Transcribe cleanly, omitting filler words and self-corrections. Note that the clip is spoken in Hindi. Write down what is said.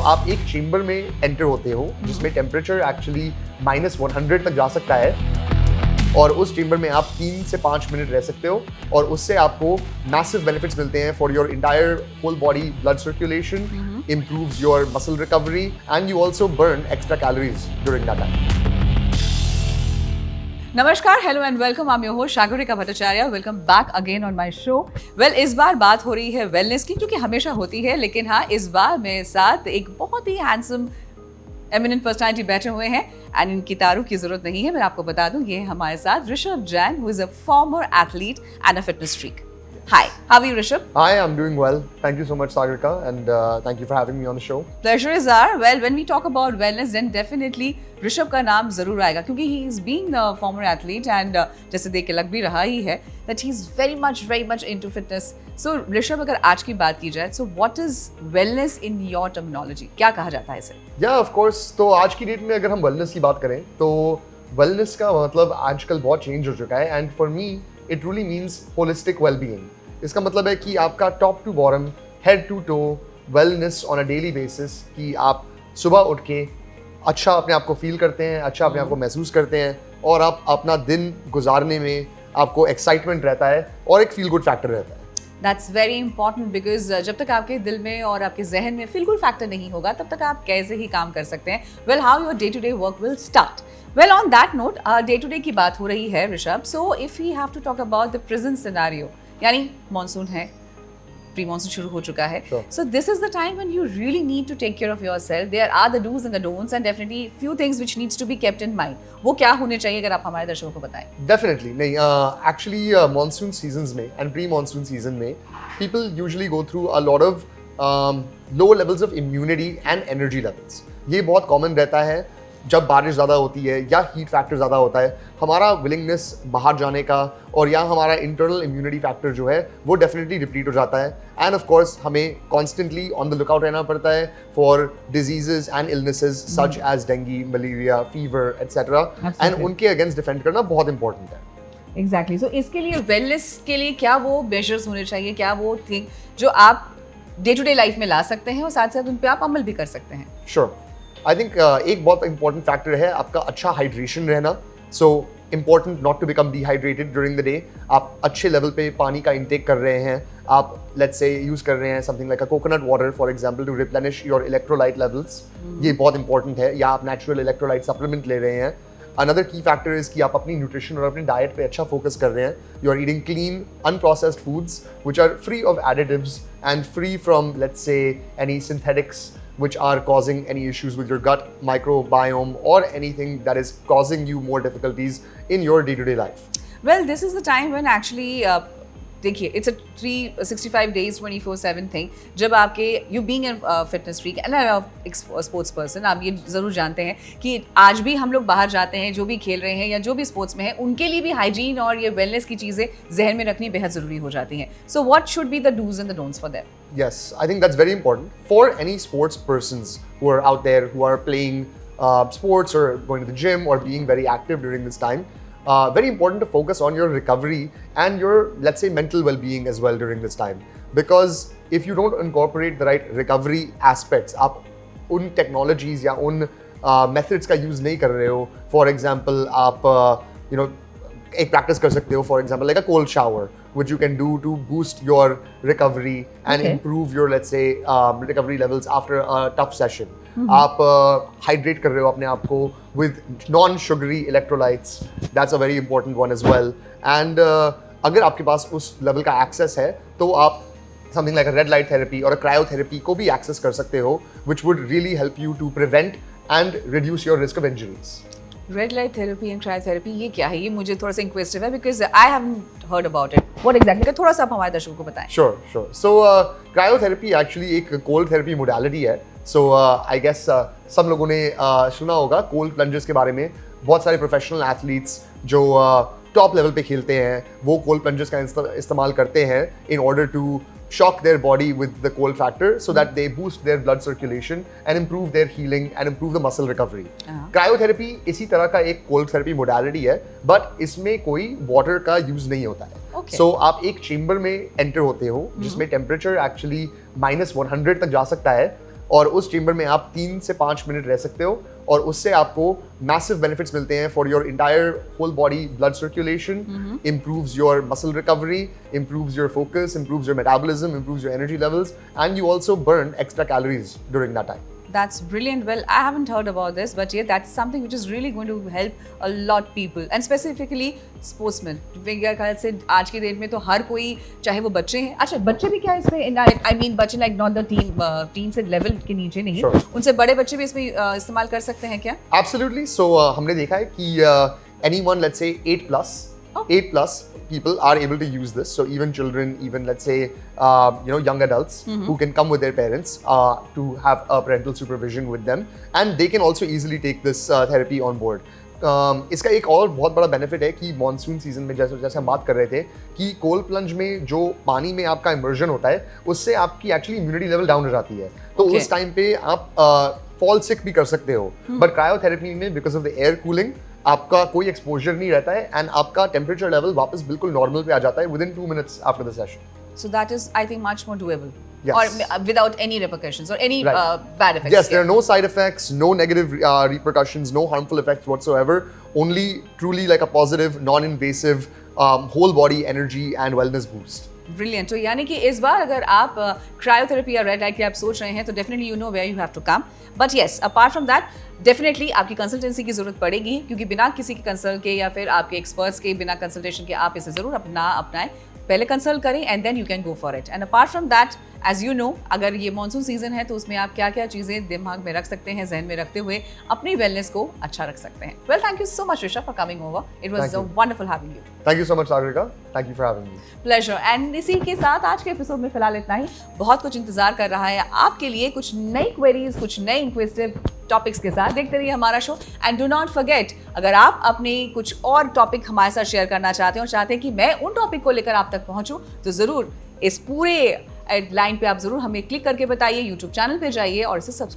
आप एक चेम्बर में एंटर होते हो जिसमें टेम्परेचर एक्चुअली -100 तक जा सकता है और उस चेम्बर में आप 3 से 5 मिनट रह सकते हो और उससे आपको मैसिव बेनिफिट्स मिलते हैं for your entire whole body blood circulation, improves your muscle recovery and you also burn extra calories during that time. नमस्कार, hello and welcome. I am your host Sagarika Bhattacharya. Welcome back again on my show. Well, इस बार बात हो रही है वेलनेस की, जो कि हमेशा होती है, लेकिन हाँ, इस बार मेरे साथ एक बहुत ही हैंडसम एमिनेंट पर्सनालिटी बैठे हुए हैं एंड इनकी तारुफ की जरूरत नहीं है। मैं आपको बता दूं, ये हमारे साथ Rishabh Jain, who is a former athlete and a fitness freak. Hi, how are you, Rishabh? Hi, I'm doing well. Thank you so much, Sagarika, and thank you for having me on the show. Pleasure is ours. Well, when we talk about wellness, then definitely Rishabh का नाम जरूर आएगा, क्योंकि he is being a former athlete and जैसे देख के लग भी रहा ही है that he is very much into fitness. So Rishabh, अगर आज की बात की जाए, so what is wellness in your terminology? क्या कहा जाता है इसे? Yeah, of course. तो आज की डेट में अगर हम wellness की बात करें, तो wellness का मतलब आजकल बहुत चेंज हो चुका है and for me it truly means holistic well-being. इसका मतलब है कि आपका top to bottom, head to toe wellness on a daily basis, कि आप सुबह उठ के अच्छा अपने आप को फील करते हैं, अच्छा अपने आप को महसूस करते हैं और आप अपना दिन गुजारने में आपको एक्साइटमेंट रहता है और एक फील गुड फैक्टर रहता है। That's very important because जब तक आपके दिल में और आपके जहन में फील गुड फैक्टर नहीं होगा, तब तक आप कैसे ही काम कर सकते हैं। Well, how your day-to-day work will start. Well, on that note, day-to-day की बात हो रही है Rishabh. So, if we have to talk about the present scenario, यानी मॉनसून है, प्री मॉनसून शुरू हो चुका है, so this is the time when you really need to take care of yourself. There are the do's and the don'ts and definitely few things which needs to be kept in mind. वो क्या होने चाहिए, अगर आप हमारे दर्शकों को बताएं? Definitely नहीं, actually monsoon seasons में and pre-monsoon season में people usually go through a lot of low levels of immunity and energy levels. ये बहुत कॉमन रहता है जब बारिश ज़्यादा होती है या हीट फैक्टर ज़्यादा होता है। हमारा विलिंगनेस बाहर जाने का और या हमारा इंटरनल इम्यूनिटी फैक्टर जो है वो डेफिनेटली डिप्लीट हो जाता है एंड ऑफ कोर्स हमें कॉन्स्टेंटली ऑन द लुकआउट रहना पड़ता है for diseases and illnesses such as dengue, malaria, fever etcetera and उनके अगेंस्ट डिफेंड करना बहुत इंपॉर्टेंट है। एग्जैक्टली। सो इसके लिए वेलनेस के लिए क्या वो मेजर्स होने चाहिए, क्या वो थिंग जो आप डे टू डे लाइफ में ला सकते हैं और साथ साथ उन पे आप अमल भी कर सकते हैं? श्योर, आई थिंक एक बहुत इंपॉर्टेंट फैक्टर है आपका अच्छा हाइड्रेशन रहना। So important not to become dehydrated during the day. आप अच्छे लेवल पे पानी का इंटेक कर रहे हैं, आप लेट्स से यूज कर रहे हैं something like a coconut water for example to replenish your electrolyte levels, ये बहुत इंपॉर्टेंट है, या आप नेचुरल इलेक्ट्रोलाइट सप्लीमेंट ले रहे हैं। अनदर की फैक्टर इज कि आप अपनी न्यूट्रिशन और अपनी डाइट पे अच्छा फोकस कर रहे हैं। You are eating clean unprocessed foods which are free of additives and free from let's say any synthetics which are causing any issues with your gut microbiome or anything that is causing you more difficulties in your day-to-day life. Well, this is the time when actually देखिए, it's a 365 days 24/7 thing। जब आपके you being a fitness freak and a sports person, आप ये ज़रूर जानते हैं कि आज भी हम लोग बाहर जाते हैं, जो भी खेल रहे हैं या जो भी स्पोर्ट्स में हैं, उनके लिए भी हाइजीन और ये वेलनेस की चीज़ें जहन में रखनी बेहद ज़रूरी हो जाती हैं। So what should be the do's and the don'ts for them? Yes, I think that's very important for any sports persons who are out there who are playing sports or going to the gym or being very active during this time. Very important to focus on your recovery and your, let's say, mental well-being as well during this time. Because if you don't incorporate the right recovery aspects, आप उन technologies या उन methods का use नहीं कर रहे हो, for example, आप एक practice कर सकते हो, for example, like a cold shower, which you can do to boost your recovery and improve your, let's say, recovery levels after a tough session. आप hydrate कर रहे हो अपने आप को with non-sugary electrolytes. That's a very important one as well. And अगर आपके पास उस level का access है, तो आप something like a red light therapy or a cryotherapy को भी access कर सकते हो, which would really help you to prevent and reduce your risk of injuries. Red light therapy and cryotherapy, ये क्या है? ये मुझे थोड़ा सा inquisitive है because I haven't heard about it. What exactly? थोड़ा सा आप हमारे दर्शकों को बताएं। Sure. So cryotherapy actually एक cold therapy modality है. So I guess सब लोगों ने सुना होगा cold plunges के बारे में। बहुत सारे प्रोफेशनल एथलीट्स जो टॉप लेवल पे खेलते हैं वो कोल्ड प्लंजर्स का इस्तेमाल करते हैं in order to shock their body with the cold factor so that they boost their blood circulation and improve their healing and improve the muscle recovery. Cryotherapy इसी तरह का एक cold therapy modality है, but इसमें कोई water का use नहीं होता है। So आप एक chamber में enter होते हो जिसमें temperature actually -100 तक जा सकता है और उस चेंबर में आप 3 से 5 मिनट रह सकते हो और उससे आपको मैसिव बेनिफिट्स मिलते हैं for your entire whole body blood circulation, improves your muscle recovery, improves your focus, improves your metabolism, improves your energy levels, and you also burn extra calories during that time. That's brilliant. Well, I haven't heard about this, but yeah, that's something which is really going to help a lot people, and specifically sportsmen. मेरे ख्याल से आज की डेट में तो हर कोई, चाहे वो बच्चे हैं, अच्छा बच्चे भी क्या इसमें indirect, I mean बच्चे like not the teen से level के नीचे नहीं, Sure. उनसे बड़े बच्चे भी इसमें इस्तेमाल कर सकते हैं क्या? Absolutely. So हमने देखा है कि anyone, let's say 8 plus, 8 plus people are able to use this. So even children, even let's say young adults who can come with their parents to have a parental supervision with them, and they can also easily take this therapy on board. इसका एक और बहुत बड़ा बेनिफिट है कि मॉनसून सीजन में जैसे हम बात कर रहे थे कि कोल्ड प्लंज में जो पानी में आपका इमर्जन होता है उससे आपकी एक्चुअली इम्यूनिटी लेवल डाउन हो जाती है, तो उस टाइम पे आप फॉल सिक भी कर सकते हो। बट क्रायोथेरेपी में because of the air cooling आपका कोई एक्सपोजर नहीं रहता है एंड आपका टेम्परेचर लेवल वापस बिल्कुल नॉर्मल पे आ जाता है within 2 minutes after the session. So that is, I think, much more doable. Yes. Or without any repercussions or any Right. bad effects. Yes, there are no side effects, no negative repercussions, no harmful effects whatsoever. Only truly like a positive, non-invasive, whole body energy and wellness boost. Brilliant. तो यानी कि इस बार अगर आप क्रायोथेरेपी या रेड लाइट की आप सोच रहे हैं तो definitely you know where you have to come. But yes, apart from that definitely आपकी कंसल्टेंसी की जरूरत पड़ेगी, क्योंकि बिना किसी के कंसल्ट के या फिर आपके एक्सपर्ट्स के बिना कंसल्टेशन के आप इसे जरूर अपनाएं। पहले कंसल्ट करें and then you can go for it. And apart from that, as you know, अगर ये मानसून सीजन है तो उसमें आप क्या क्या चीज़ें दिमाग में रख सकते हैं, जहन में रखते हुए अपनी वेलनेस को अच्छा रख सकते हैं। Well, thank you so much Rishabh for coming over. It was wonderful having you. Thank you so much, Sagarika. Thank you for having me. Pleasure. And इसी के साथ आज के एपिसोड में फिलहाल इतना ही। बहुत कुछ इंतजार कर रहा है आपके लिए, कुछ नई क्वेरीज, कुछ नए इंक्विजिटिव टॉपिक्स के साथ। देखते रहिए हमारा show and do not forget, अगर आप अपने कुछ और टॉपिक हमारे साथ शेयर करना चाहते हैं और चाहते हैं कि मैं उन टॉपिक को लेकर आप तक पहुंचूं, तो ज़रूर इस पूरे लाइन पे आप ज़रूर हमें क्लिक करके बताइए, यूट्यूब चैनल पे जाइए और इसे सब्सक्राइब